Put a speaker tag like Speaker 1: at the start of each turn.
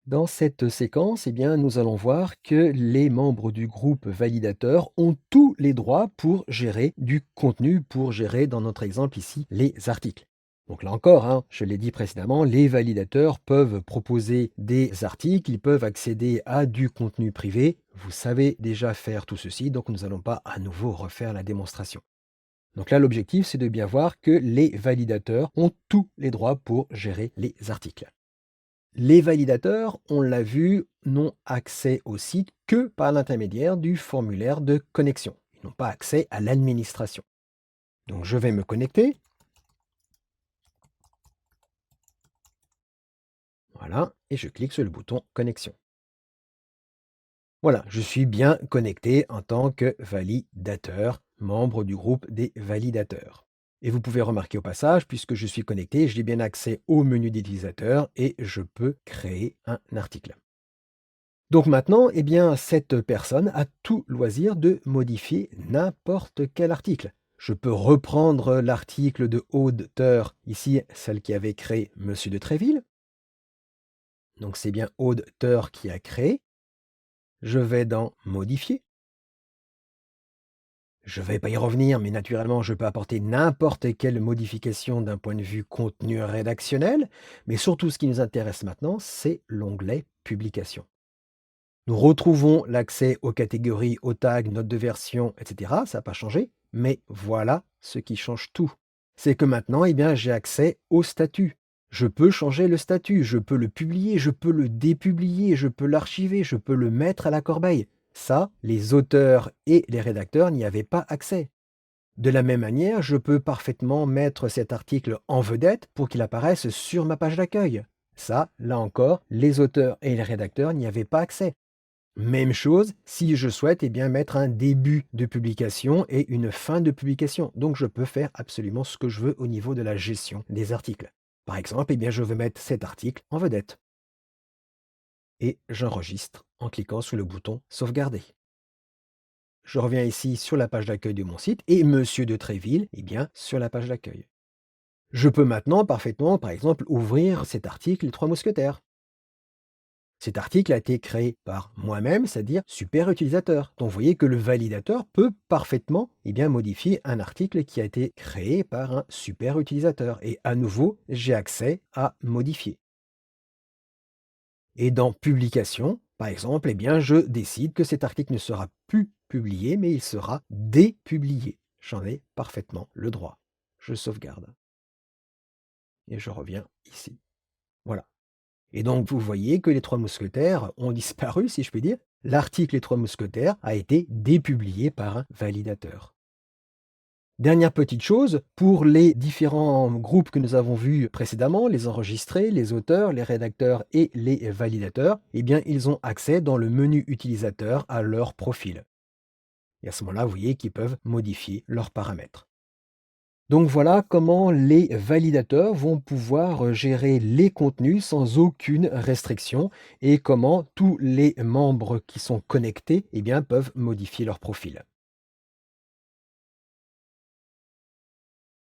Speaker 1: Dans cette séquence, nous allons voir que les membres du groupe validateur ont tous les droits pour gérer du contenu, pour gérer, dans notre exemple ici, les articles. Donc là encore, je l'ai dit précédemment, les validateurs peuvent proposer des articles, ils peuvent accéder à du contenu privé. Vous savez déjà faire tout ceci, donc nous n'allons pas à nouveau refaire la démonstration. Donc là, l'objectif, c'est de bien voir que les validateurs ont tous les droits pour gérer les articles. Les validateurs, on l'a vu, n'ont accès au site que par l'intermédiaire du formulaire de connexion. Ils n'ont pas accès à l'administration. Donc je vais me connecter. Voilà, et je clique sur le bouton connexion. Voilà, je suis bien connecté en tant que validateur, membre du groupe des validateurs. Et vous pouvez remarquer au passage, puisque je suis connecté, j'ai bien accès au menu d'utilisateur et je peux créer un article. Donc maintenant, cette personne a tout loisir de modifier n'importe quel article. Je peux reprendre l'article de auteur, ici celle qui avait créé Monsieur de Tréville. Donc c'est bien auteur qui a créé. Je vais dans Modifier. Je ne vais pas y revenir, mais naturellement, je peux apporter n'importe quelle modification d'un point de vue contenu rédactionnel. Mais surtout, ce qui nous intéresse maintenant, c'est l'onglet Publication. Nous retrouvons l'accès aux catégories, aux tags, notes de version, etc. Ça n'a pas changé, mais voilà ce qui change tout. C'est que maintenant, j'ai accès au statut. Je peux changer le statut, je peux le publier, je peux le dépublier, je peux l'archiver, je peux le mettre à la corbeille. Ça, les auteurs et les rédacteurs n'y avaient pas accès. De la même manière, je peux parfaitement mettre cet article en vedette pour qu'il apparaisse sur ma page d'accueil. Ça, là encore, les auteurs et les rédacteurs n'y avaient pas accès. Même chose si je souhaite mettre un début de publication et une fin de publication. Donc je peux faire absolument ce que je veux au niveau de la gestion des articles. Par exemple, je veux mettre cet article en vedette. Et j'enregistre en cliquant sur le bouton sauvegarder. Je reviens ici sur la page d'accueil de mon site et Monsieur de Tréville, sur la page d'accueil. Je peux maintenant parfaitement, par exemple, ouvrir cet article Les Trois Mousquetaires. Cet article a été créé par moi-même, c'est-à-dire super utilisateur. Donc vous voyez que le validateur peut parfaitement modifier un article qui a été créé par un super utilisateur. Et à nouveau, j'ai accès à modifier. Et dans publication, par exemple, je décide que cet article ne sera plus publié, mais il sera dépublié. J'en ai parfaitement le droit. Je sauvegarde. Et je reviens ici. Voilà. Et donc, vous voyez que les Trois Mousquetaires ont disparu, si je puis dire. L'article Les Trois Mousquetaires a été dépublié par un validateur. Dernière petite chose, pour les différents groupes que nous avons vus précédemment, les enregistrés, les auteurs, les rédacteurs et les validateurs, ils ont accès dans le menu utilisateur à leur profil. Et à ce moment-là, vous voyez qu'ils peuvent modifier leurs paramètres. Donc voilà comment les validateurs vont pouvoir gérer les contenus sans aucune restriction et comment tous les membres qui sont connectés peuvent modifier leur profil.